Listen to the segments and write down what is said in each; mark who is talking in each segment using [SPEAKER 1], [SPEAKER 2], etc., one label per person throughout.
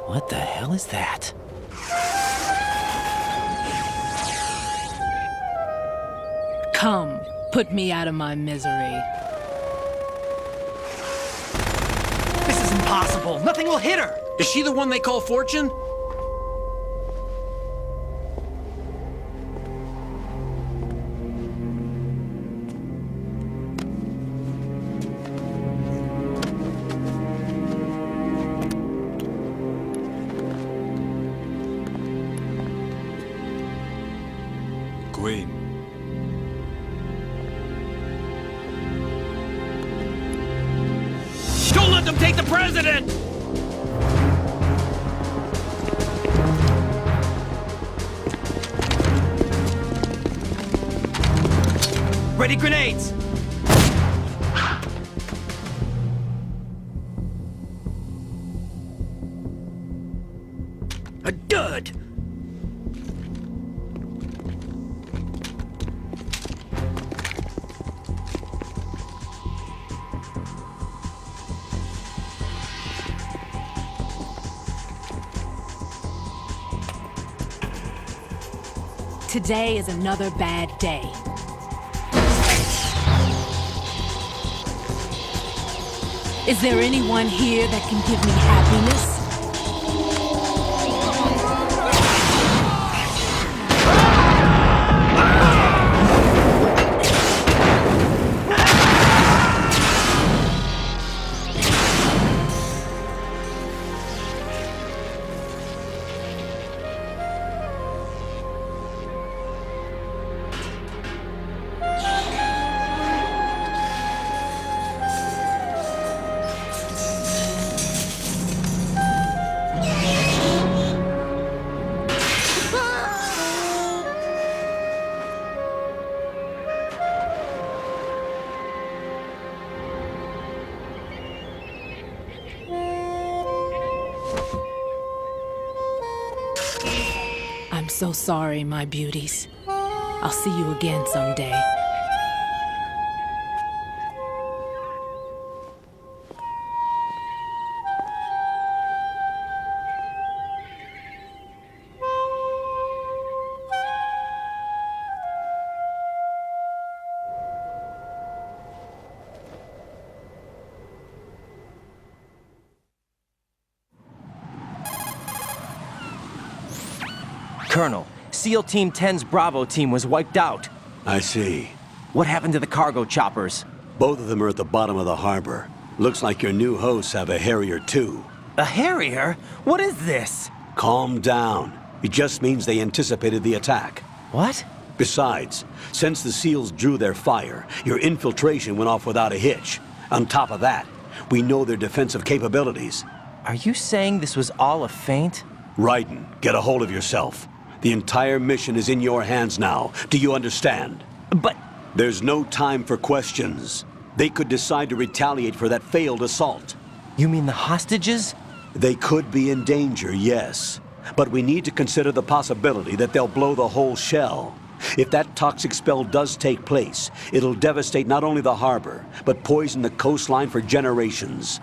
[SPEAKER 1] What the hell is that?
[SPEAKER 2] Come, put me out of my misery.
[SPEAKER 3] This is impossible. Nothing will hit her.
[SPEAKER 1] Is she the one they call Fortune?
[SPEAKER 4] Queen.
[SPEAKER 1] Don't let them take the president!
[SPEAKER 3] Ready grenades!
[SPEAKER 1] A dud!
[SPEAKER 2] Today is another bad day. Is there anyone here that can give me happiness? I'm so sorry, my beauties. I'll see you again someday.
[SPEAKER 5] Colonel, SEAL Team 10's Bravo team was wiped out.
[SPEAKER 4] I see.
[SPEAKER 5] What happened to the cargo choppers?
[SPEAKER 4] Both of them are at the bottom of the harbor. Looks like your new hosts have a Harrier too.
[SPEAKER 5] A Harrier? What is this?
[SPEAKER 4] Calm down. It just means they anticipated the attack.
[SPEAKER 5] What?
[SPEAKER 4] Besides, since the SEALs drew their fire, your infiltration went off without a hitch. On top of that, we know their defensive capabilities.
[SPEAKER 5] Are you saying this was all a feint?
[SPEAKER 4] Raiden, get a hold of yourself. The entire mission is in your hands now. Do you understand?
[SPEAKER 5] But...
[SPEAKER 4] There's no time for questions. They could decide to retaliate for that failed assault.
[SPEAKER 5] You mean the hostages?
[SPEAKER 4] They could be in danger, yes. But we need to consider the possibility that they'll blow the whole shell. If that toxic spell does take place, it'll devastate not only the harbor, but poison the coastline for generations.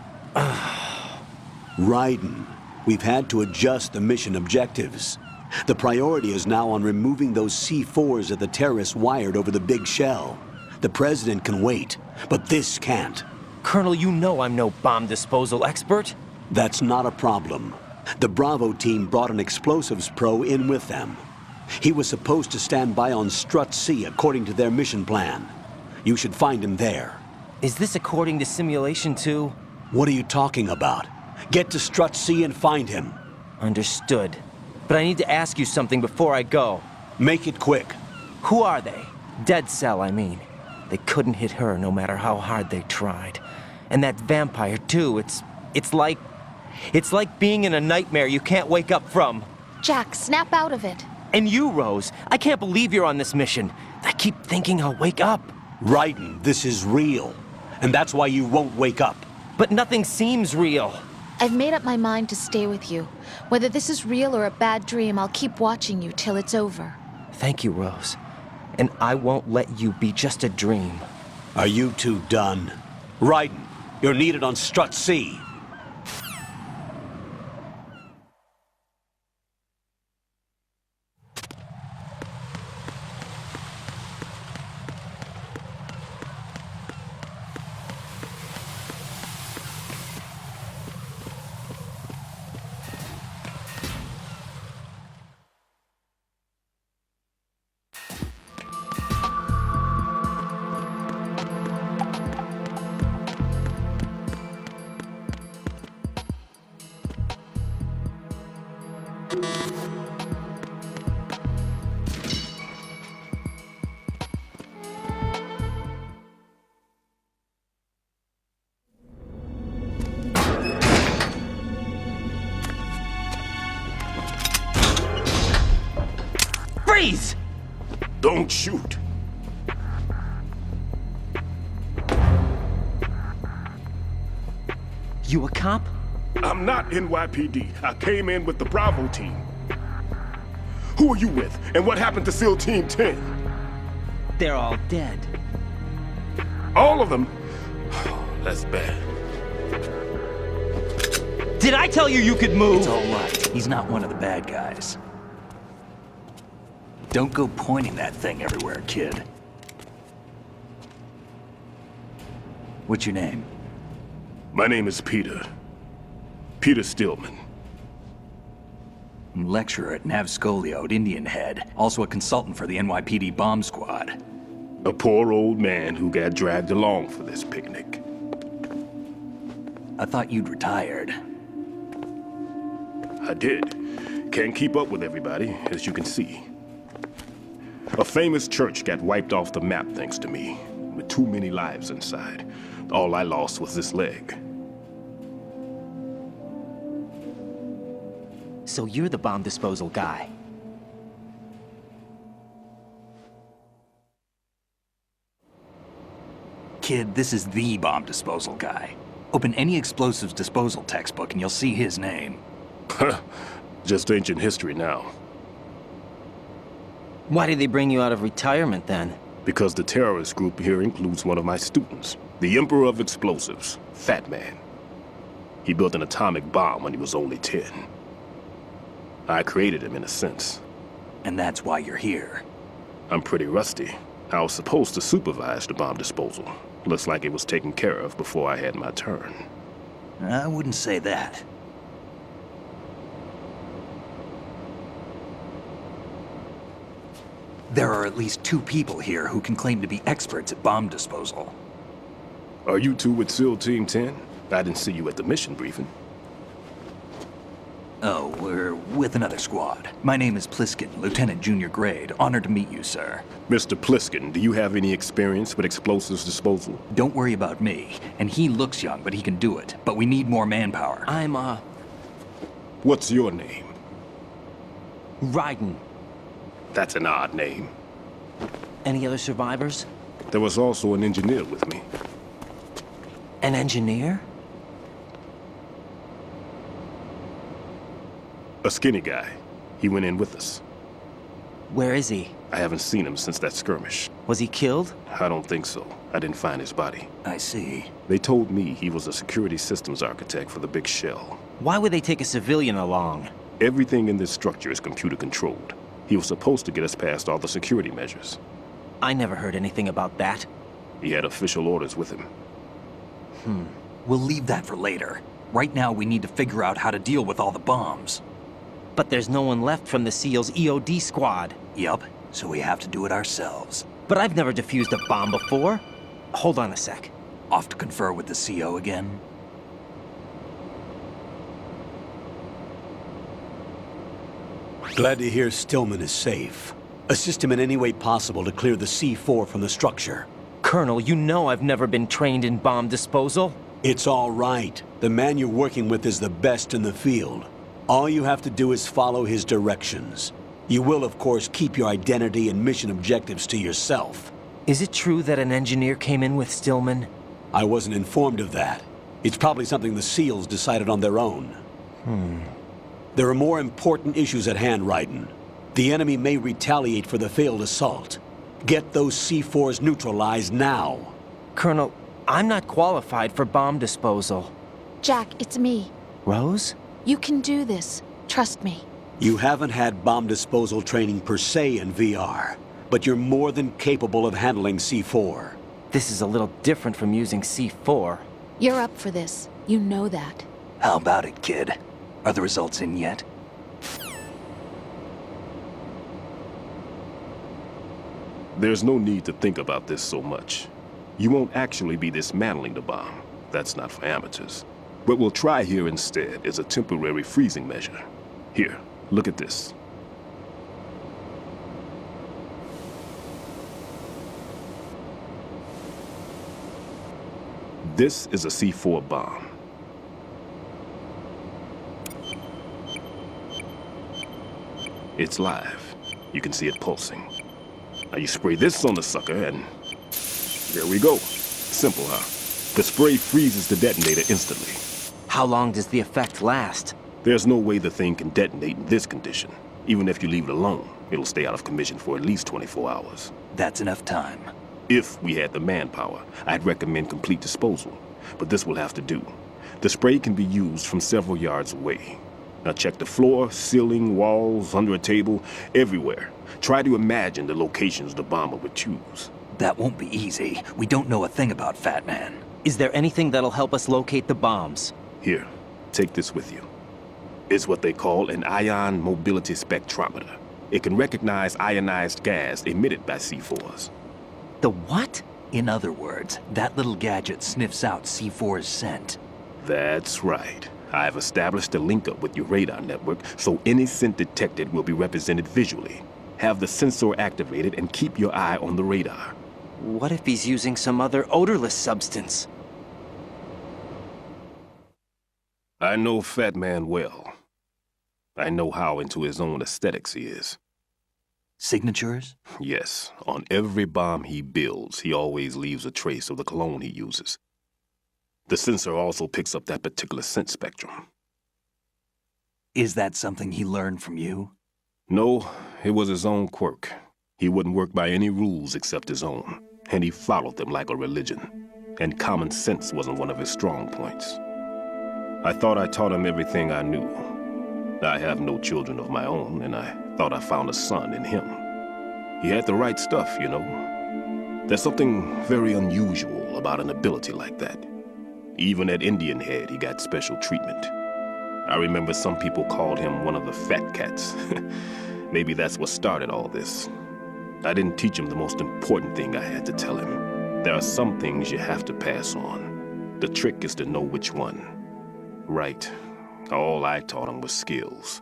[SPEAKER 4] Raiden, we've had to adjust the mission objectives. The priority is now on removing those C4s that the terrorists wired over the big shell. The president can wait, but this can't.
[SPEAKER 5] Colonel, you know I'm no bomb disposal expert.
[SPEAKER 4] That's not a problem. The Bravo team brought an explosives pro in with them. He was supposed to stand by on Strut C according to their mission plan. You should find him there.
[SPEAKER 5] Is this according to Simulation 2?
[SPEAKER 4] What are you talking about? Get to Strut C and find him.
[SPEAKER 5] Understood. But I need to ask you something before I go.
[SPEAKER 4] Make it quick.
[SPEAKER 5] Who are they? Dead Cell, I mean. They couldn't hit her no matter how hard they tried. And that vampire, too, it's like being in a nightmare you can't wake up from.
[SPEAKER 6] Jack, snap out of it.
[SPEAKER 5] And you, Rose, I can't believe you're on this mission. I keep thinking I'll wake up.
[SPEAKER 4] Raiden, this is real. And that's why you won't wake up.
[SPEAKER 5] But nothing seems real.
[SPEAKER 6] I've made up my mind to stay with you. Whether this is real or a bad dream, I'll keep watching you till it's over.
[SPEAKER 5] Thank you, Rose. And I won't let you be just a dream.
[SPEAKER 4] Are you two done? Raiden, you're needed on Strut C.
[SPEAKER 5] Freeze!
[SPEAKER 7] Don't shoot.
[SPEAKER 5] You a cop?
[SPEAKER 7] I'm not NYPD. I came in with the Bravo team. Who are you with? And what happened to SEAL Team 10?
[SPEAKER 5] They're all dead.
[SPEAKER 7] All of them? That's bad.
[SPEAKER 5] Did I tell you you could move?
[SPEAKER 8] It's all right. He's not one of the bad guys. Don't go pointing that thing everywhere, kid. What's your name?
[SPEAKER 7] My name is Peter. Peter Stillman.
[SPEAKER 8] I'm lecturer at Navscolio at Indian Head, also a consultant for the NYPD bomb squad.
[SPEAKER 7] A poor old man who got dragged along for this picnic.
[SPEAKER 8] I thought you'd retired.
[SPEAKER 7] I did. Can't keep up with everybody, as you can see. A famous church got wiped off the map thanks to me, with too many lives inside. All I lost was this leg.
[SPEAKER 5] So you're the bomb disposal guy.
[SPEAKER 8] Kid, this is the bomb disposal guy. Open any explosives disposal textbook and you'll see his name.
[SPEAKER 7] Just ancient history now.
[SPEAKER 5] Why did they bring you out of retirement then?
[SPEAKER 7] Because the terrorist group here includes one of my students, the Emperor of Explosives, Fat Man. He built an atomic bomb when he was only 10. I created him in a sense.
[SPEAKER 8] And that's why you're here.
[SPEAKER 7] I'm pretty rusty. I was supposed to supervise the bomb disposal. Looks like it was taken care of before I had my turn.
[SPEAKER 8] I wouldn't say that. There are at least 2 people here who can claim to be experts at bomb disposal.
[SPEAKER 7] Are you two with SEAL Team 10? I didn't see you at the mission briefing.
[SPEAKER 8] Oh, we're with another squad. My name is Pliskin, Lieutenant Junior Grade. Honored to meet you, sir.
[SPEAKER 7] Mr. Pliskin, do you have any experience with explosives disposal?
[SPEAKER 8] Don't worry about me. And he looks young, but he can do it. But we need more manpower.
[SPEAKER 5] I'm,
[SPEAKER 7] What's your name?
[SPEAKER 5] Raiden.
[SPEAKER 7] That's an odd name.
[SPEAKER 5] Any other survivors?
[SPEAKER 7] There was also an engineer with me.
[SPEAKER 5] An engineer?
[SPEAKER 7] A skinny guy. He went in with us.
[SPEAKER 5] Where is he?
[SPEAKER 7] I haven't seen him since that skirmish.
[SPEAKER 5] Was he killed?
[SPEAKER 7] I don't think so. I didn't find his body.
[SPEAKER 8] I see.
[SPEAKER 7] They told me he was a security systems architect for the big shell.
[SPEAKER 5] Why would they take a civilian along?
[SPEAKER 7] Everything in this structure is computer controlled. He was supposed to get us past all the security measures.
[SPEAKER 5] I never heard anything about that.
[SPEAKER 7] He had official orders with him.
[SPEAKER 8] We'll leave that for later. Right now, we need to figure out how to deal with all the bombs.
[SPEAKER 5] But there's no one left from the SEAL's EOD squad.
[SPEAKER 8] Yup, so we have to do it ourselves.
[SPEAKER 5] But I've never defused a bomb before. Hold on a sec.
[SPEAKER 8] Off to confer with the CO again?
[SPEAKER 4] Glad to hear Stillman is safe. Assist him in any way possible to clear the C4 from the structure.
[SPEAKER 5] Colonel, you know I've never been trained in bomb disposal.
[SPEAKER 4] It's all right. The man you're working with is the best in the field. All you have to do is follow his directions. You will, of course, keep your identity and mission objectives to yourself.
[SPEAKER 5] Is it true that an engineer came in with Stillman?
[SPEAKER 4] I wasn't informed of that. It's probably something the SEALs decided on their own. There are more important issues at hand, Raiden. The enemy may retaliate for the failed assault. Get those C4s neutralized now.
[SPEAKER 5] Colonel, I'm not qualified for bomb disposal.
[SPEAKER 6] Jack, it's me.
[SPEAKER 5] Rose?
[SPEAKER 6] You can do this. Trust me.
[SPEAKER 4] You haven't had bomb disposal training per se in VR, but you're more than capable of handling C4.
[SPEAKER 5] This is a little different from using C4.
[SPEAKER 6] You're up for this. You know that.
[SPEAKER 8] How about it, kid? Are the results in yet?
[SPEAKER 7] There's no need to think about this so much. You won't actually be dismantling the bomb. That's not for amateurs. What we'll try here instead is a temporary freezing measure. Here, Look at this. This is a C4 bomb. It's live. You can see it pulsing. Now you spray this on the sucker and there we go. Simple, huh? The spray freezes the detonator instantly.
[SPEAKER 5] How long does the effect last?
[SPEAKER 7] There's no way the thing can detonate in this condition. Even if you leave it alone, it'll stay out of commission for at least 24 hours.
[SPEAKER 8] That's enough time.
[SPEAKER 7] If we had the manpower, I'd recommend complete disposal. But this will have to do. The spray can be used from several yards away. Now check the floor, ceiling, walls, under a table, everywhere. Try to imagine the locations the bomber would choose.
[SPEAKER 8] That won't be easy. We don't know a thing about Fat Man.
[SPEAKER 5] Is there anything that'll help us locate the bombs?
[SPEAKER 7] Here, take this with you. It's what they call an ion mobility spectrometer. It can recognize ionized gas emitted by C4s.
[SPEAKER 5] The what?
[SPEAKER 8] In other words, that little gadget sniffs out C4's scent.
[SPEAKER 7] That's right. I've established a link-up with your radar network, so any scent detected will be represented visually. Have the sensor activated and keep your eye on the radar.
[SPEAKER 5] What if he's using some other odorless substance?
[SPEAKER 7] I know Fat Man well. I know how into his own aesthetics he is.
[SPEAKER 8] Signatures?
[SPEAKER 7] Yes, on every bomb he builds, he always leaves a trace of the cologne he uses. The sensor also picks up that particular scent spectrum.
[SPEAKER 8] Is that something he learned from you?
[SPEAKER 7] No, it was his own quirk. He wouldn't work by any rules except his own, and he followed them like a religion. And common sense wasn't one of his strong points. I thought I taught him everything I knew. I have no children of my own, and I thought I found a son in him. He had the right stuff, you know. There's something very unusual about an ability like that. Even at Indian Head, he got special treatment. I remember some people called him one of the fat cats. Maybe that's what started all this. I didn't teach him the most important thing I had to tell him. There are some things you have to pass on. The trick is to know which one. Right. All I taught him was skills.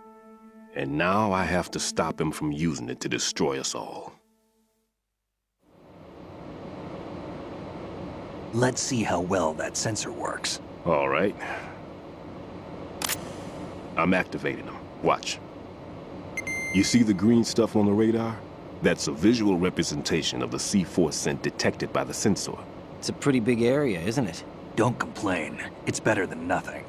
[SPEAKER 7] And now I have to stop him from using it to destroy us all.
[SPEAKER 8] Let's see how well that sensor works.
[SPEAKER 7] All right. I'm activating them. Watch. You see the green stuff on the radar? That's a visual representation of the C4 scent detected by the sensor.
[SPEAKER 5] It's a pretty big area, isn't it?
[SPEAKER 8] Don't complain. It's better than nothing.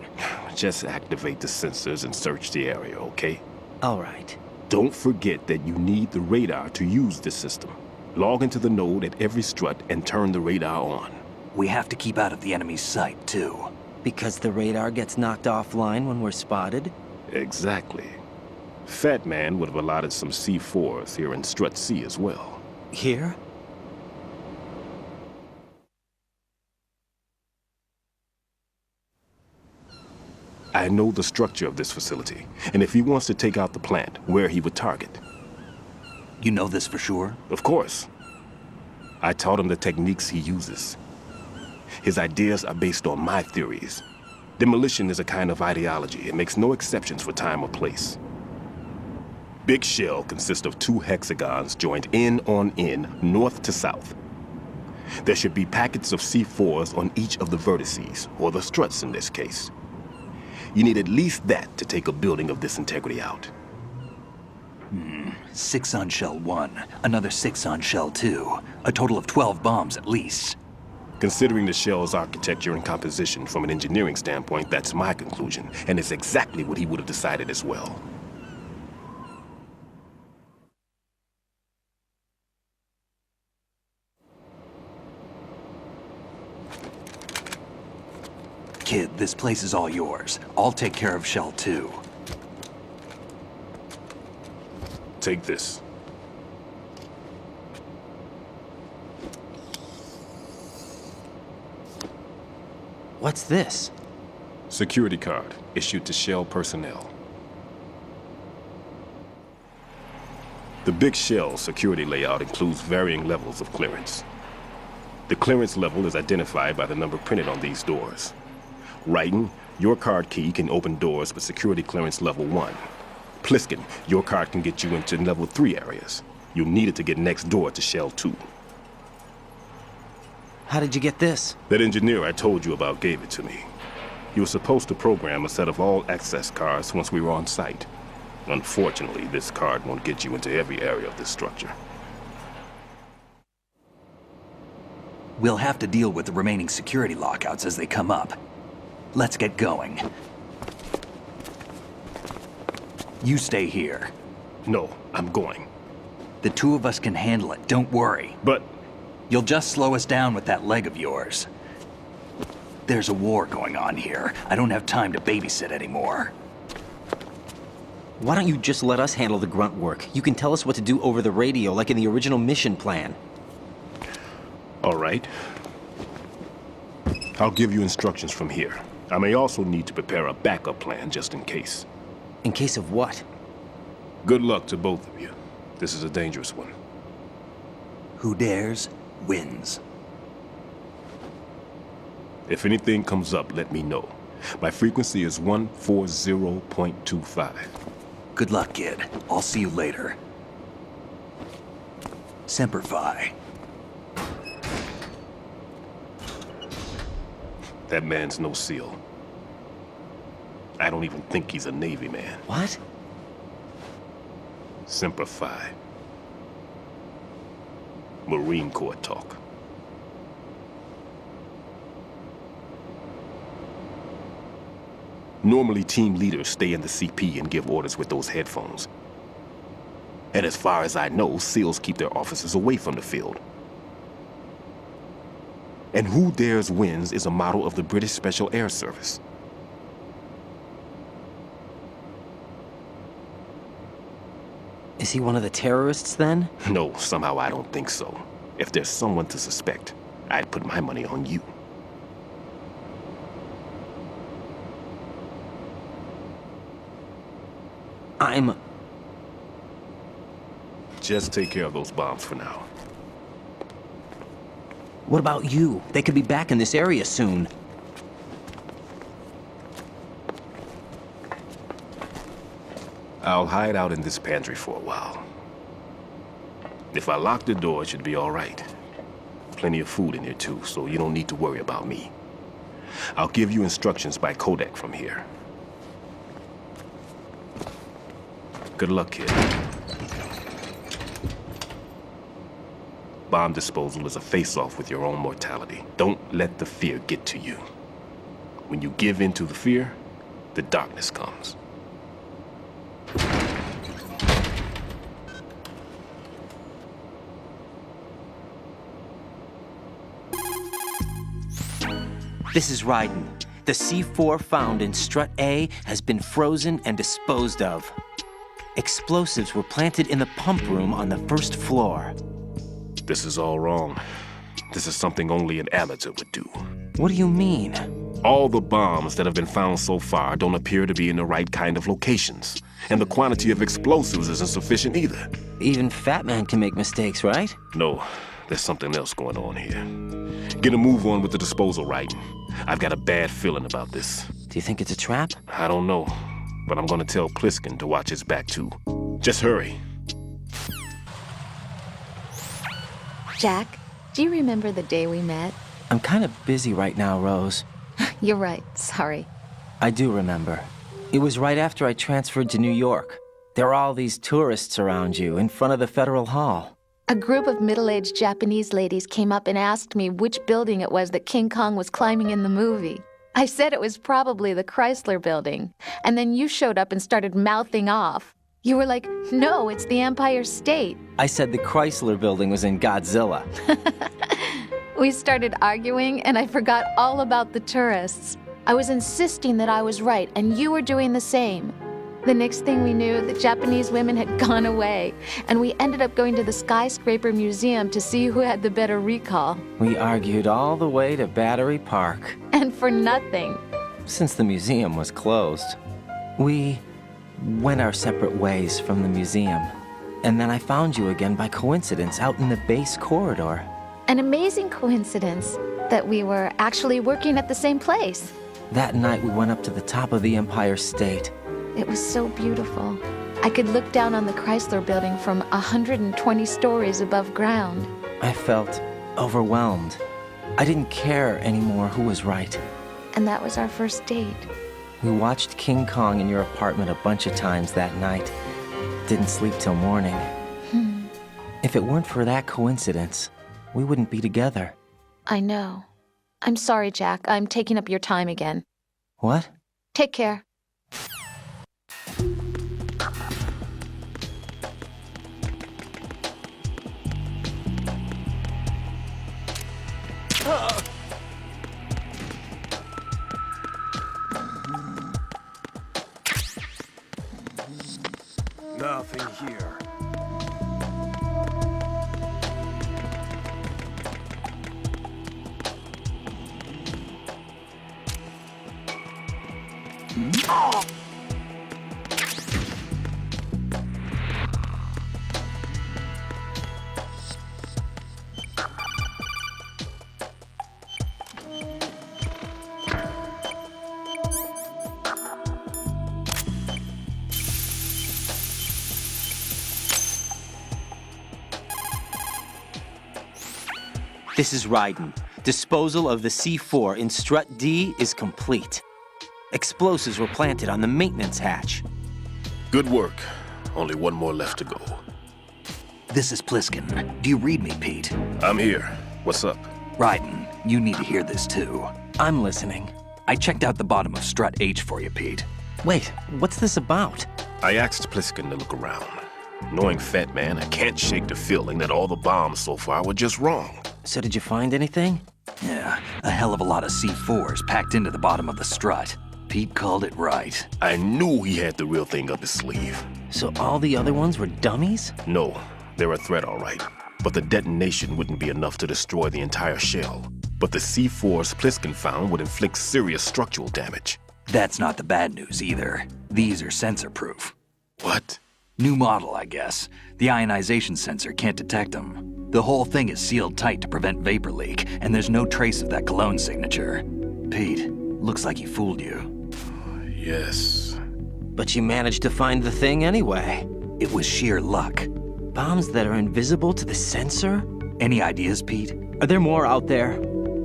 [SPEAKER 7] Just activate the sensors and search the area, okay?
[SPEAKER 5] All right.
[SPEAKER 7] Don't forget that you need the radar to use this system. Log into the node at every strut and turn the radar on.
[SPEAKER 8] We have to keep out of the enemy's sight, too.
[SPEAKER 5] Because the radar gets knocked offline when we're spotted?
[SPEAKER 7] Exactly. Fat Man would have allotted some C4s here in Strut C as well.
[SPEAKER 5] Here?
[SPEAKER 7] I know the structure of this facility, and if he wants to take out the plant, where he would target.
[SPEAKER 8] You know this for sure?
[SPEAKER 7] Of course. I taught him the techniques he uses. His ideas are based on my theories. Demolition is a kind of ideology. It makes no exceptions for time or place. Big shell consists of 2 hexagons joined end on end, north to south. There should be packets of C4s on each of the vertices, or the struts in this case. You need at least that to take a building of this integrity out.
[SPEAKER 8] 6 on shell 1, another 6 on shell 2. A total of 12 bombs at least.
[SPEAKER 7] Considering the shell's architecture and composition from an engineering standpoint, that's my conclusion, and it's exactly what he would have decided as well.
[SPEAKER 8] Kid, this place is all yours. I'll take care of shell 2.
[SPEAKER 7] Take this.
[SPEAKER 5] What's this?
[SPEAKER 7] Security card issued to Shell personnel. The Big Shell security layout includes varying levels of clearance. The clearance level is identified by the number printed on these doors. Writing, your card key can open doors with security clearance level 1. Pliskin, your card can get you into level 3 areas. You'll need it to get next door to Shell 2.
[SPEAKER 5] How did you get this?
[SPEAKER 7] That engineer I told you about gave it to me. He was supposed to program a set of all access cards once we were on site. Unfortunately, this card won't get you into every area of this structure.
[SPEAKER 8] We'll have to deal with the remaining security lockouts as they come up. Let's get going. You stay here.
[SPEAKER 7] No, I'm going.
[SPEAKER 8] The two of us can handle it, don't worry.
[SPEAKER 7] But
[SPEAKER 8] You'll just slow us down with that leg of yours. There's a war going on here. I don't have time to babysit anymore.
[SPEAKER 5] Why don't you just let us handle the grunt work? You can tell us what to do over the radio, like in the original mission plan.
[SPEAKER 7] all right. I'll give you instructions from here. I may also need to prepare a backup plan just in case.
[SPEAKER 5] In case of what?
[SPEAKER 7] Good luck to both of you. This is a dangerous one.
[SPEAKER 8] Who dares, wins.
[SPEAKER 7] If anything comes up, let me know. My frequency is 140.25.
[SPEAKER 8] Good luck, kid. I'll see you later. Semper Fi.
[SPEAKER 7] That man's no SEAL. I don't even think he's a Navy man.
[SPEAKER 5] What?
[SPEAKER 7] Semper Fi. Marine Corps talk. Normally, team leaders stay in the CP and give orders with those headphones. And as far as I know, SEALs keep their officers away from the field. And who dares wins is a motto of the British Special Air Service.
[SPEAKER 5] Is he one of the terrorists, then?
[SPEAKER 7] No, somehow I don't think so. If there's someone to suspect, I'd put my money on you. Just take care of those bombs for now.
[SPEAKER 5] What about you? They could be back in this area soon.
[SPEAKER 7] I'll hide out in this pantry for a while. If I lock the door, it should be all right. Plenty of food in here too, so you don't need to worry about me. I'll give you instructions by codec from here. Good luck, kid. Bomb disposal is a face-off with your own mortality. Don't let the fear get to you. When you give in to the fear, the darkness comes.
[SPEAKER 5] This is Raiden. The C4 found in Strut A has been frozen and disposed of. Explosives were planted in the pump room on the first floor.
[SPEAKER 7] This is all wrong. This is something only an amateur would do.
[SPEAKER 5] What do you mean?
[SPEAKER 7] All the bombs that have been found so far don't appear to be in the right kind of locations. And the quantity of explosives isn't sufficient either.
[SPEAKER 5] Even Fat Man can make mistakes, right?
[SPEAKER 7] No, there's something else going on here. Get a move on with the disposal, Raiden. I've got a bad feeling about this.
[SPEAKER 5] Do you think it's a trap?
[SPEAKER 7] I don't know, but I'm gonna tell Pliskin to watch his back too. Just hurry.
[SPEAKER 6] Jack, do you remember the day we met?
[SPEAKER 5] I'm kind of busy right now, Rose.
[SPEAKER 6] You're right, sorry.
[SPEAKER 5] I do remember. It was right after I transferred to New York. There are all these tourists around you in front of the Federal Hall.
[SPEAKER 6] A group of middle-aged Japanese ladies came up and asked me which building it was that King Kong was climbing in the movie. I said it was probably the Chrysler Building, and then you showed up and started mouthing off. You were like, no, it's the Empire State.
[SPEAKER 5] I said the Chrysler Building was in Godzilla.
[SPEAKER 6] We started arguing, and I forgot all about the tourists. I was insisting that I was right, and you were doing the same. The next thing we knew, the Japanese women had gone away, and we ended up going to the Skyscraper Museum to see who had the better recall.
[SPEAKER 5] We argued all the way to Battery Park.
[SPEAKER 6] And for nothing.
[SPEAKER 5] Since the museum was closed, we went our separate ways from the museum. And then I found you again by coincidence out in the base corridor.
[SPEAKER 6] An amazing coincidence that we were actually working at the same place.
[SPEAKER 5] That night we went up to the top of the Empire State.
[SPEAKER 6] It was so beautiful. I could look down on the Chrysler building from 120 stories above ground.
[SPEAKER 5] I felt overwhelmed. I didn't care anymore who was right.
[SPEAKER 6] And that was our first date.
[SPEAKER 5] We watched King Kong in your apartment a bunch of times that night. Didn't sleep till morning. If it weren't for that coincidence, we wouldn't be together.
[SPEAKER 6] I know. I'm sorry, Jack. I'm taking up your time again.
[SPEAKER 5] What?
[SPEAKER 6] Take care.
[SPEAKER 7] Nothing here.
[SPEAKER 5] This is Raiden. Disposal of the C4 in Strut D is complete. Explosives were planted on the maintenance hatch.
[SPEAKER 7] Good work. Only one more left to go.
[SPEAKER 8] This is Pliskin. Do you read me, Pete?
[SPEAKER 7] I'm here. What's up?
[SPEAKER 8] Raiden, you need to hear this too.
[SPEAKER 5] I'm listening.
[SPEAKER 8] I checked out the bottom of Strut H for you, Pete.
[SPEAKER 5] Wait, what's this about?
[SPEAKER 7] I asked Pliskin to look around. Knowing Fat Man, I can't shake the feeling that all the bombs so far were just wrong.
[SPEAKER 5] So did you find anything?
[SPEAKER 8] Yeah, a hell of a lot of C4s packed into the bottom of the strut. Pete called it right.
[SPEAKER 7] I knew he had the real thing up his sleeve.
[SPEAKER 5] So all the other ones were dummies?
[SPEAKER 7] No, they're a threat, all right. But the detonation wouldn't be enough to destroy the entire shell. But the C4s Pliskin found would inflict serious structural damage.
[SPEAKER 8] That's not the bad news either. These are sensor-proof.
[SPEAKER 7] What?
[SPEAKER 8] New model, I guess. The ionization sensor can't detect them. The whole thing is sealed tight to prevent vapor leak, and there's no trace of that cologne signature. Pete, looks like he fooled you.
[SPEAKER 7] Yes.
[SPEAKER 5] But you managed to find the thing anyway.
[SPEAKER 8] It was sheer luck.
[SPEAKER 5] Bombs that are invisible to the sensor?
[SPEAKER 8] Any ideas, Pete?
[SPEAKER 5] Are there more out there?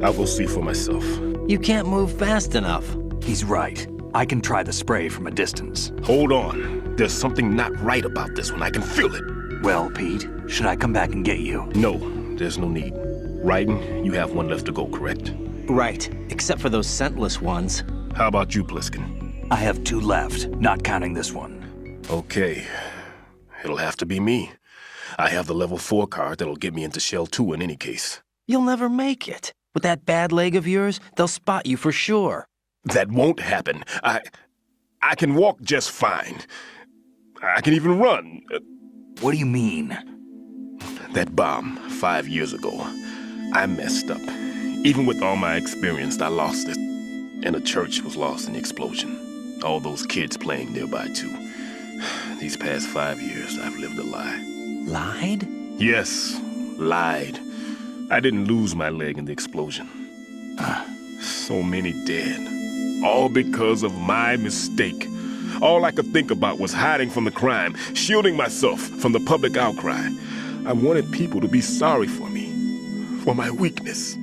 [SPEAKER 7] I'll go see for myself.
[SPEAKER 5] You can't move fast enough.
[SPEAKER 8] He's right. I can try the spray from a distance.
[SPEAKER 7] Hold on. There's something not right about this one. I can feel it.
[SPEAKER 8] Well, Pete, should I come back and get you?
[SPEAKER 7] No, there's no need. Raiden, you have one left to go, correct?
[SPEAKER 5] Right, except for those scentless ones.
[SPEAKER 7] How about you, Pliskin?
[SPEAKER 8] I have 2 left, not counting this one.
[SPEAKER 7] Okay. It'll have to be me. I have the level 4 card that'll get me into Shell 2 in any case.
[SPEAKER 5] You'll never make it. With that bad leg of yours, they'll spot you for sure.
[SPEAKER 7] That won't happen. I can walk just fine. I can even run.
[SPEAKER 8] What do you mean?
[SPEAKER 7] That bomb 5 years ago, I messed up. Even with all my experience, I lost it. And the church was lost in the explosion. All those kids playing nearby, too. These past 5 years, I've lived a lie.
[SPEAKER 5] Lied?
[SPEAKER 7] Yes, lied. I didn't lose my leg in the explosion. So many dead. All because of my mistake. All I could think about was hiding from the crime, shielding myself from the public outcry. I wanted people to be sorry for me, for my weakness.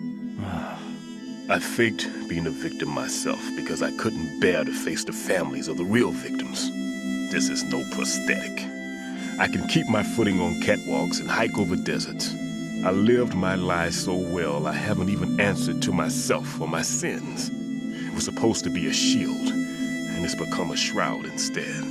[SPEAKER 7] I faked being a victim myself because I couldn't bear to face the families of the real victims. This is no prosthetic. I can keep my footing on catwalks and hike over deserts. I lived my life so well I haven't even answered to myself for my sins. It was supposed to be a shield, and it's become a shroud instead.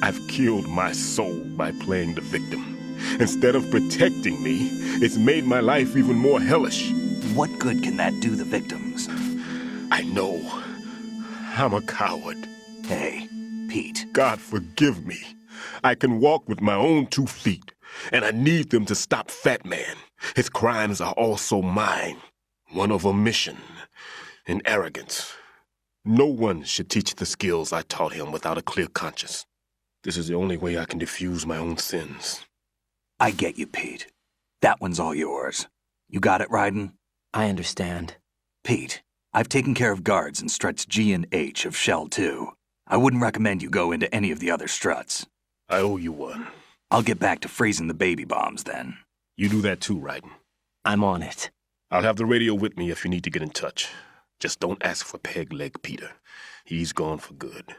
[SPEAKER 7] I've killed my soul by playing the victim. Instead of protecting me, it's made my life even more hellish.
[SPEAKER 8] What good can that do the victims?
[SPEAKER 7] I know. I'm a coward.
[SPEAKER 8] Hey, Pete.
[SPEAKER 7] God forgive me. I can walk with my own 2 feet, and I need them to stop Fat Man. His crimes are also mine. One of omission and arrogance. No one should teach the skills I taught him without a clear conscience. This is the only way I can diffuse my own sins.
[SPEAKER 8] I get you, Pete. That one's all yours. You got it, Raiden?
[SPEAKER 5] I understand.
[SPEAKER 8] Pete, I've taken care of guards in struts G and H of Shell 2. I wouldn't recommend you go into any of the other struts.
[SPEAKER 7] I owe you one.
[SPEAKER 8] I'll get back to freezing the baby bombs then.
[SPEAKER 7] You do that too, Raiden.
[SPEAKER 5] I'm on it.
[SPEAKER 7] I'll have the radio with me if you need to get in touch. Just don't ask for Peg Leg Peter. He's gone for good.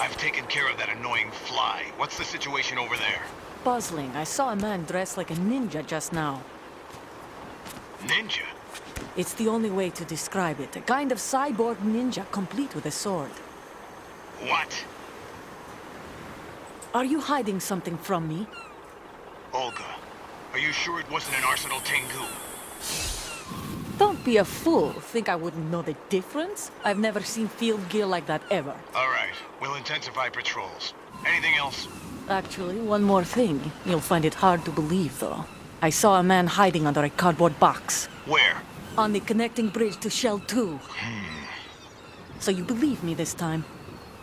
[SPEAKER 9] I've taken care of that annoying fly. What's the situation over there?
[SPEAKER 2] Puzzling. I saw a man dressed like a ninja just now.
[SPEAKER 9] Ninja?
[SPEAKER 2] It's the only way to describe it. A kind of cyborg ninja, complete with a sword.
[SPEAKER 9] What?
[SPEAKER 2] Are you hiding something from me?
[SPEAKER 9] Olga, are you sure it wasn't an Arsenal Tengu?
[SPEAKER 2] Don't be a fool. Think I wouldn't know the difference? I've never seen field gear like that ever.
[SPEAKER 9] All right, we'll intensify patrols. Anything else?
[SPEAKER 2] Actually, one more thing. You'll find it hard to believe, though. I saw a man hiding under a cardboard box.
[SPEAKER 9] Where?
[SPEAKER 2] On the connecting bridge to Shell 2. So you believe me this time?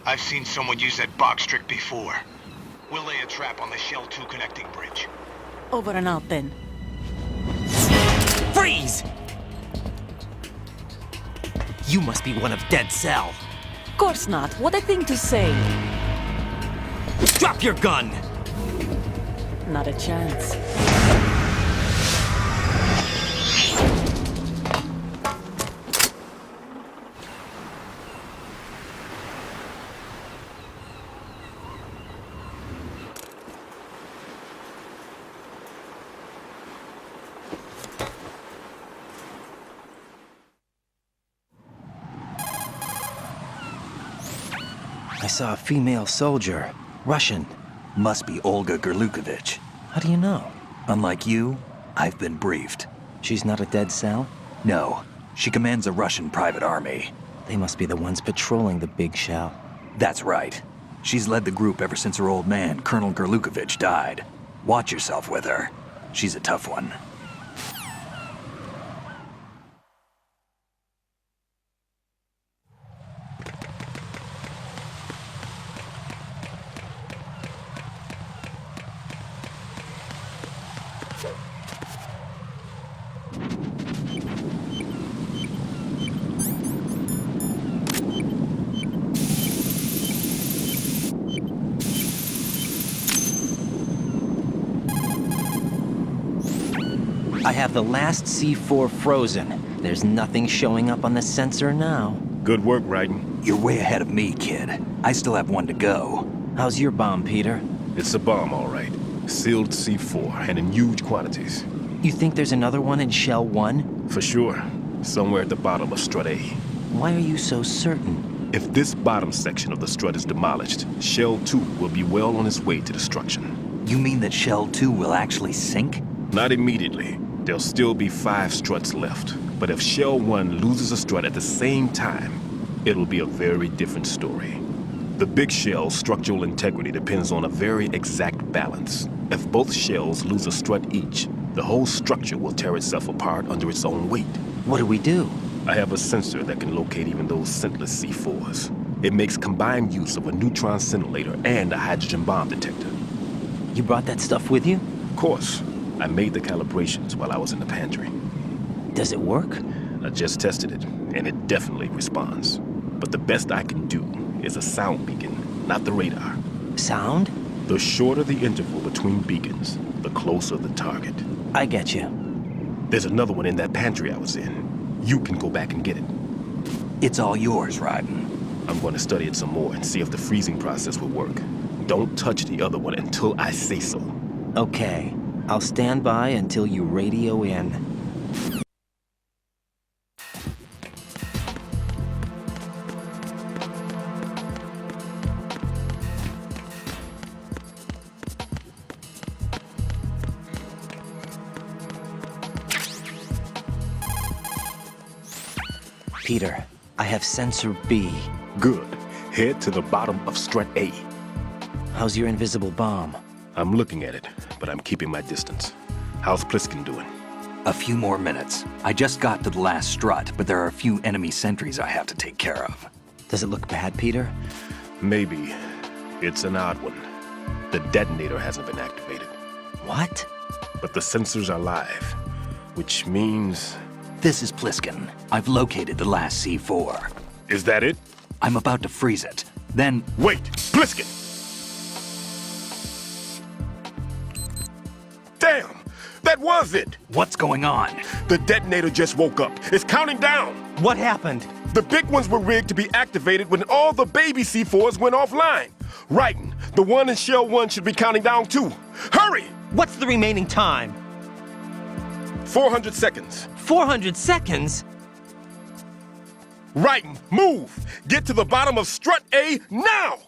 [SPEAKER 9] I've seen someone use that box trick before. We'll lay a trap on the Shell 2 connecting bridge.
[SPEAKER 2] Over and out, then.
[SPEAKER 5] Freeze! You must be one of Dead Cell.
[SPEAKER 2] Of course not. What a thing to say.
[SPEAKER 5] Drop your gun!
[SPEAKER 2] Not a chance.
[SPEAKER 5] I saw a female soldier. Russian.
[SPEAKER 8] Must be Olga Gerlukovich.
[SPEAKER 5] How do you know?
[SPEAKER 8] Unlike you, I've been briefed.
[SPEAKER 5] She's not a Dead Cell?
[SPEAKER 8] No, she commands a Russian private army.
[SPEAKER 5] They must be the ones patrolling the big shell.
[SPEAKER 8] That's right. She's led the group ever since her old man, Colonel Gerlukovich, died. Watch yourself with her. She's a tough one.
[SPEAKER 5] I have the last C4 frozen. There's nothing showing up on the sensor now.
[SPEAKER 7] Good work, Raiden.
[SPEAKER 8] You're way ahead of me, kid. I still have one to go.
[SPEAKER 5] How's your bomb, Peter?
[SPEAKER 7] It's a bomb, all right. Sealed C4, and in huge quantities.
[SPEAKER 5] You think there's another one in Shell 1?
[SPEAKER 7] For sure. Somewhere at the bottom of Strut A.
[SPEAKER 5] Why are you so certain?
[SPEAKER 7] If this bottom section of the strut is demolished, Shell 2 will be well on its way to destruction.
[SPEAKER 8] You mean that Shell 2 will actually sink?
[SPEAKER 7] Not immediately. There'll still be 5 struts left. But if Shell 1 loses a strut at the same time, it'll be a very different story. The big shell's structural integrity depends on a very exact balance. If both shells lose a strut each, the whole structure will tear itself apart under its own weight.
[SPEAKER 5] What do we do?
[SPEAKER 7] I have a sensor that can locate even those scentless C4s. It makes combined use of a neutron scintillator and a hydrogen bomb detector.
[SPEAKER 5] You brought that stuff with you?
[SPEAKER 7] Of course. I made the calibrations while I was in the pantry.
[SPEAKER 5] Does it work?
[SPEAKER 7] I just tested it, and it definitely responds. But the best I can do is a sound beacon, not the radar.
[SPEAKER 5] Sound?
[SPEAKER 7] The shorter the interval between beacons, the closer the target.
[SPEAKER 5] I get you.
[SPEAKER 7] There's another one in that pantry I was in. You can go back and get it.
[SPEAKER 8] It's all yours, Raiden.
[SPEAKER 7] I'm going to study it some more and see if the freezing process will work. Don't touch the other one until I say so.
[SPEAKER 5] Okay. I'll stand by until you radio in. Peter, I have sensor B.
[SPEAKER 7] Good. Head to the bottom of Strut A.
[SPEAKER 5] How's your invisible bomb?
[SPEAKER 7] I'm looking at it, but I'm keeping my distance. How's Pliskin doing?
[SPEAKER 8] A few more minutes. I just got to the last strut, but there are a few enemy sentries I have to take care of.
[SPEAKER 5] Does it look bad, Peter?
[SPEAKER 7] Maybe. It's an odd one. The detonator hasn't been activated.
[SPEAKER 5] What?
[SPEAKER 7] But the sensors are live, which means...
[SPEAKER 8] This is Pliskin. I've located the last C4.
[SPEAKER 7] Is that it?
[SPEAKER 8] I'm about to freeze it. Then...
[SPEAKER 7] Wait! Pliskin! Damn! That was it!
[SPEAKER 8] What's going on?
[SPEAKER 7] The detonator just woke up. It's counting down!
[SPEAKER 5] What happened?
[SPEAKER 7] The big ones were rigged to be activated when all the baby C4s went offline. Writing, the one in Shell 1 should be counting down too. Hurry!
[SPEAKER 5] What's the remaining time?
[SPEAKER 7] 400 seconds.
[SPEAKER 5] 400 seconds?
[SPEAKER 7] Writing, move! Get to the bottom of strut A now!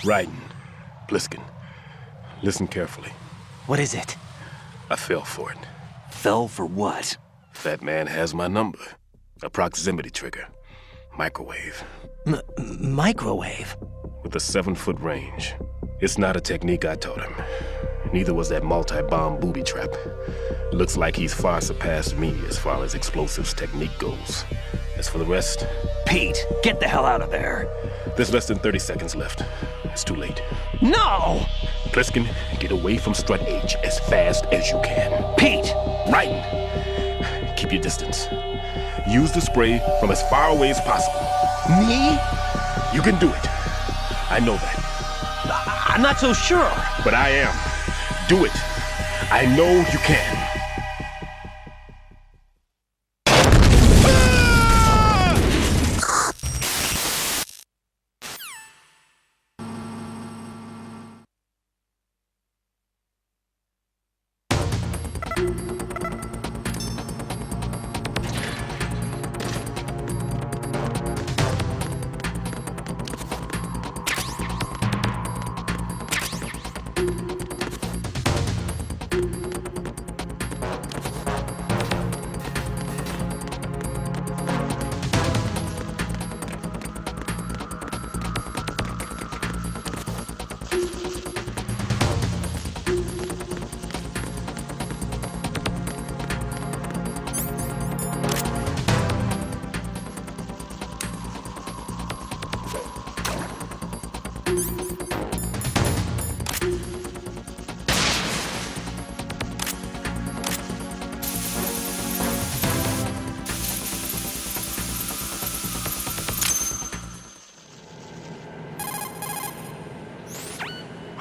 [SPEAKER 7] Raiden, Pliskin, listen carefully.
[SPEAKER 5] What is it?
[SPEAKER 7] I fell for it.
[SPEAKER 8] Fell for what?
[SPEAKER 7] That man has my number. A proximity trigger. Microwave.
[SPEAKER 5] Microwave?
[SPEAKER 7] With a 7-foot range. It's not a technique I taught him. Neither was that multi-bomb booby trap. Looks like he's far surpassed me as far as explosives technique goes. As for the rest...
[SPEAKER 8] Pete, get the hell out of there.
[SPEAKER 7] There's less than 30 seconds left. It's too late.
[SPEAKER 5] No!
[SPEAKER 7] Pliskin, get away from Strut H as fast as you can.
[SPEAKER 8] Pete!
[SPEAKER 7] Right! Keep your distance. Use the spray from as far away as possible.
[SPEAKER 5] Me?
[SPEAKER 7] You can do it. I know that.
[SPEAKER 5] I'm not so sure.
[SPEAKER 7] But I am. Do it. I know you can.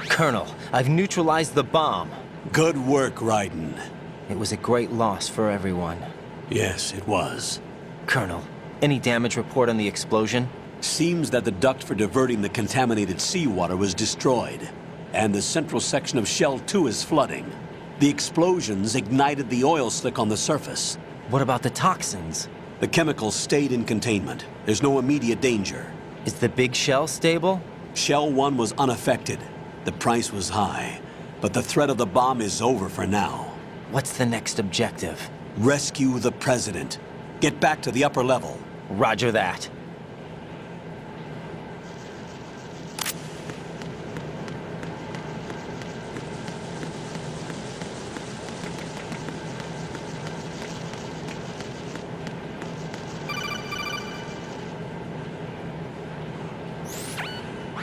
[SPEAKER 5] Colonel, I've neutralized the bomb.
[SPEAKER 4] Good work, Raiden.
[SPEAKER 5] It was a great loss for everyone.
[SPEAKER 4] Yes, it was.
[SPEAKER 5] Colonel, any damage report on the explosion?
[SPEAKER 4] Seems that the duct for diverting the contaminated seawater was destroyed, and the central section of Shell 2 is flooding. The explosions ignited the oil slick on the surface.
[SPEAKER 5] What about the toxins?
[SPEAKER 4] The chemicals stayed in containment. There's no immediate danger.
[SPEAKER 5] Is the big shell stable?
[SPEAKER 4] Shell 1 was unaffected. The price was high, but the threat of the bomb is over for now.
[SPEAKER 5] What's the next objective?
[SPEAKER 4] Rescue the President. Get back to the upper level.
[SPEAKER 5] Roger that.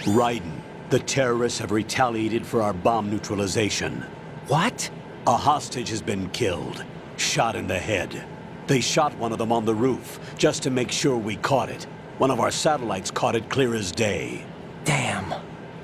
[SPEAKER 4] Raiden, the terrorists have retaliated for our bomb neutralization.
[SPEAKER 5] What?
[SPEAKER 4] A hostage has been killed, shot in the head. They shot one of them on the roof, just to make sure we caught it. One of our satellites caught it clear as day.
[SPEAKER 5] Damn.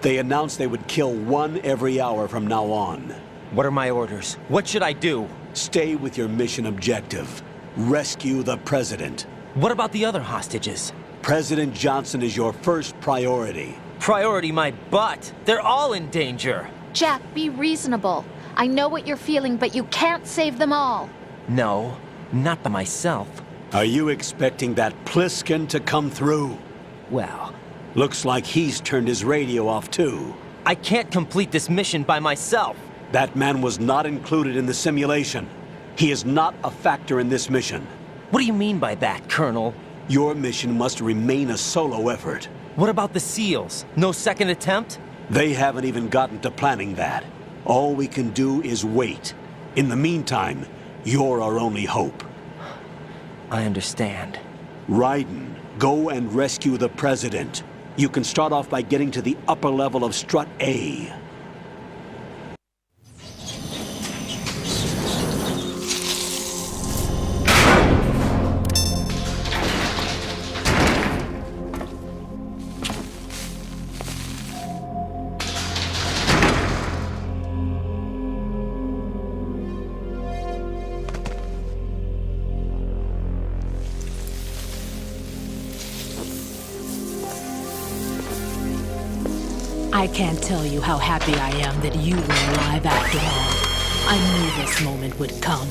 [SPEAKER 4] They announced they would kill one every hour from now on.
[SPEAKER 5] What are my orders? What should I do?
[SPEAKER 4] Stay with your mission objective. Rescue the President.
[SPEAKER 5] What about the other hostages?
[SPEAKER 4] President Johnson is your first priority.
[SPEAKER 5] Priority my butt. They're all in danger.
[SPEAKER 6] Jack, be reasonable. I know what you're feeling, but you can't save them all.
[SPEAKER 5] No, not by myself.
[SPEAKER 4] Are you expecting that Pliskin to come through?
[SPEAKER 5] Well,
[SPEAKER 4] Looks like he's turned his radio off too.
[SPEAKER 5] I can't complete this mission by myself.
[SPEAKER 4] That man was not included in the simulation. He is not a factor in this mission.
[SPEAKER 5] What do you mean by that, Colonel?
[SPEAKER 4] Your mission must remain a solo effort.
[SPEAKER 5] What about the SEALs? No second attempt?
[SPEAKER 4] They haven't even gotten to planning that. All we can do is wait. In the meantime, you're our only hope.
[SPEAKER 5] I understand.
[SPEAKER 4] Raiden, go and rescue the President. You can start off by getting to the upper level of Strut A.
[SPEAKER 2] I can't tell you how happy I am that you were alive after all. I knew this moment would come.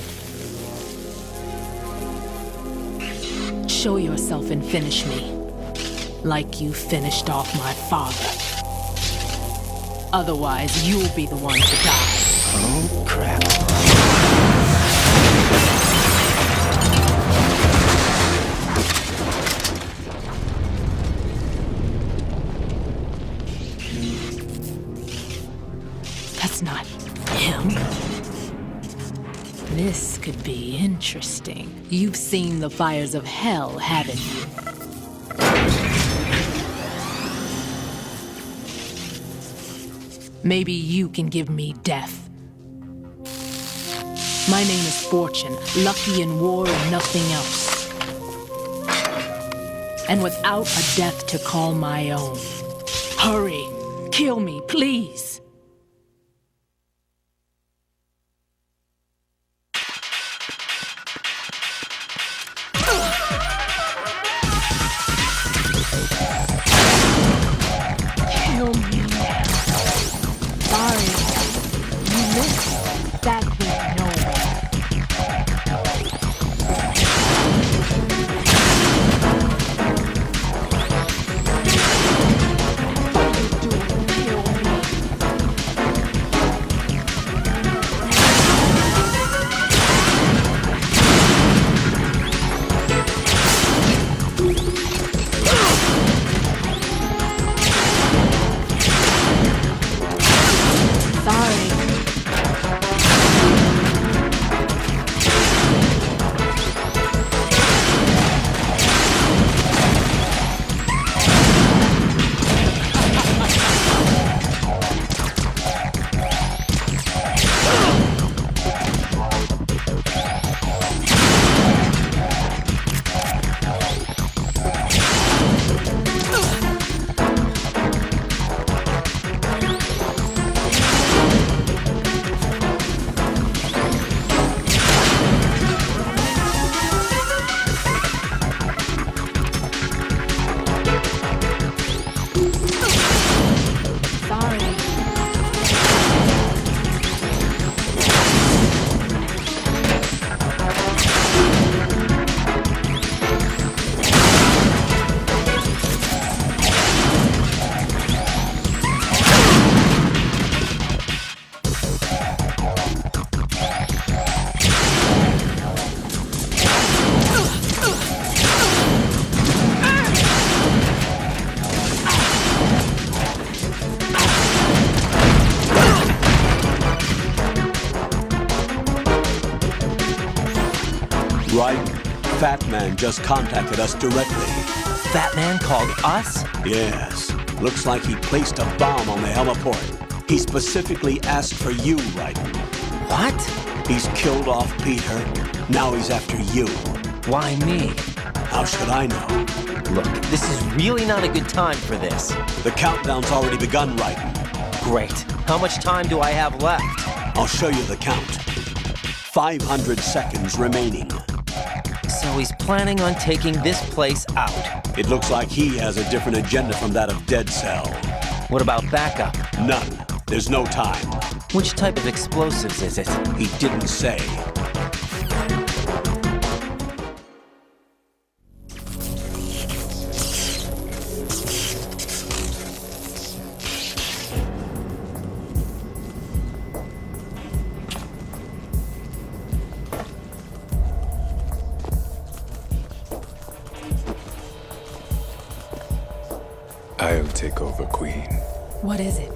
[SPEAKER 2] Show yourself and finish me. Like you finished off my father. Otherwise, you'll be the one to die.
[SPEAKER 5] Oh, crap.
[SPEAKER 2] That's not him. This could be interesting. You've seen the fires of hell, haven't you? Maybe you can give me death. My name is Fortune, lucky in war and nothing else. And without a death to call my own. Hurry, kill me, please. Kill me. Sorry, you missed. That went nowhere.
[SPEAKER 4] Right? Fat Man just contacted us directly.
[SPEAKER 5] Fat Man called us?
[SPEAKER 4] Yes. Looks like he placed a bomb on the heliport. He specifically asked for you, Raiden.
[SPEAKER 5] What?
[SPEAKER 4] He's killed off Peter. Now he's after you.
[SPEAKER 5] Why me?
[SPEAKER 4] How should I know?
[SPEAKER 5] Look, this is really not a good time for this.
[SPEAKER 4] The countdown's already begun, Raiden.
[SPEAKER 5] Great. How much time do I have left?
[SPEAKER 4] I'll show you the count. 500 seconds remaining.
[SPEAKER 5] So he's planning on taking this place out.
[SPEAKER 4] It looks like he has a different agenda from that of Dead Cell.
[SPEAKER 5] What about backup?
[SPEAKER 4] None. There's no time.
[SPEAKER 5] Which type of explosives is it?
[SPEAKER 4] He didn't say.
[SPEAKER 10] I'll take over, Queen.
[SPEAKER 2] What is it?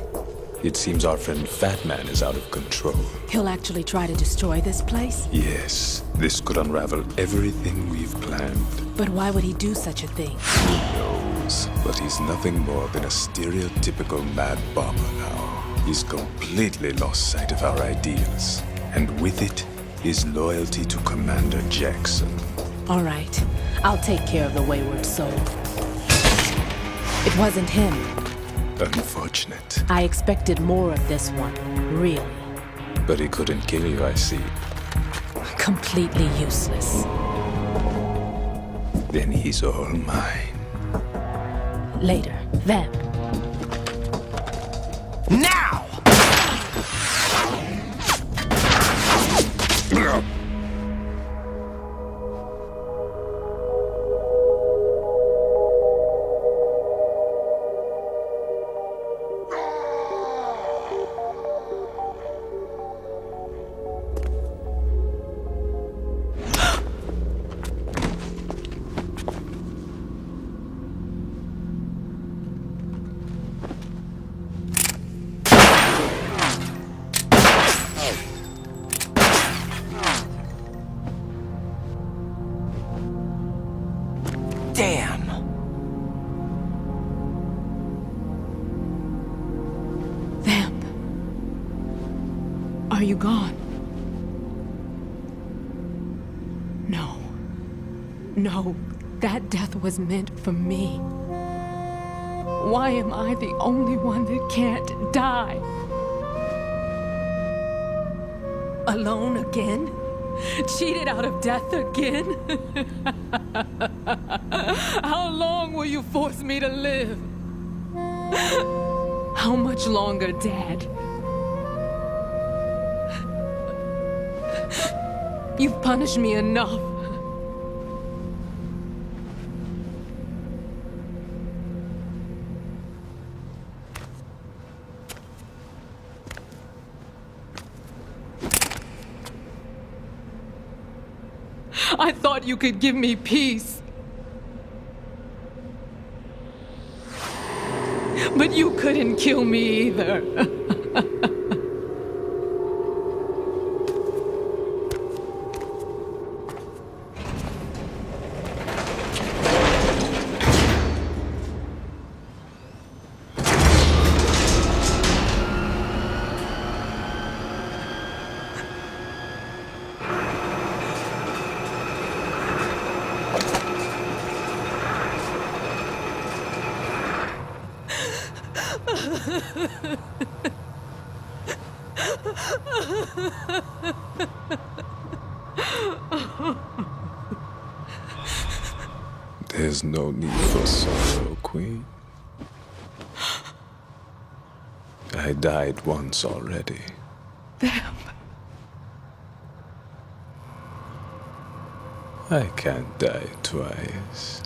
[SPEAKER 10] It seems our friend Fat Man is out of control.
[SPEAKER 2] He'll actually try to destroy this place?
[SPEAKER 10] Yes, this could unravel everything we've planned.
[SPEAKER 2] But why would he do such a thing?
[SPEAKER 10] Who knows? But he's nothing more than a stereotypical mad bomber now. He's completely lost sight of our ideals. And with it, his loyalty to Commander Jackson.
[SPEAKER 2] All right. I'll take care of the wayward soul. It wasn't him.
[SPEAKER 10] Unfortunate.
[SPEAKER 2] I expected more of this one, really.
[SPEAKER 10] But he couldn't kill you, I see.
[SPEAKER 2] Completely useless.
[SPEAKER 10] Then he's all mine.
[SPEAKER 2] Later. Vamp.
[SPEAKER 5] Now! Damn!
[SPEAKER 2] Vamp. Are you gone? No. No, that death was meant for me. Why am I the only one that can't die? Alone again? Cheated out of death again? How long will you force me to live? How much longer, Dad? You've punished me enough. I thought you could give me peace. But you couldn't kill me either.
[SPEAKER 10] There's no need for sorrow, Queen. I died once already.
[SPEAKER 2] Vamp.
[SPEAKER 10] I can't die twice.